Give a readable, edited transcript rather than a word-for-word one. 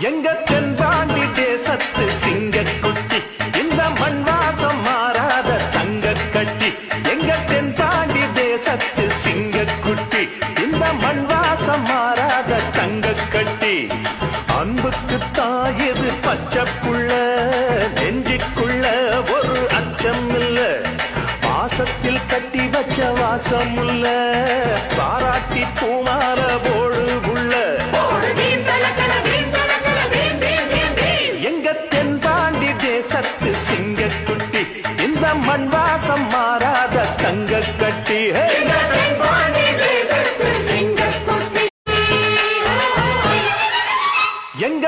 எங்க தென்பாண்டி தேசத்து சிங்கக்குட்டி இந்த மண்வாசம் மாறாத தங்க கட்டி எங்க தென்பாண்டி தேசத்து சிங்கக்குட்டி இந்த மண்வாசம் மாறாத தங்க கட்டி அன்புக்கு தாயது பச்சைப்புள்ள நெஞ்சுக்குள்ள ஒரு அச்சம் இல்ல பாசத்தில் கட்டி வச்ச வாசம் இல்ல பாராட்டி பூமார போடு புள்ள தேசத்து சிங்கக்குட்டி இந்த மண்வாசம் மாறாத தங்க கட்டி எங்க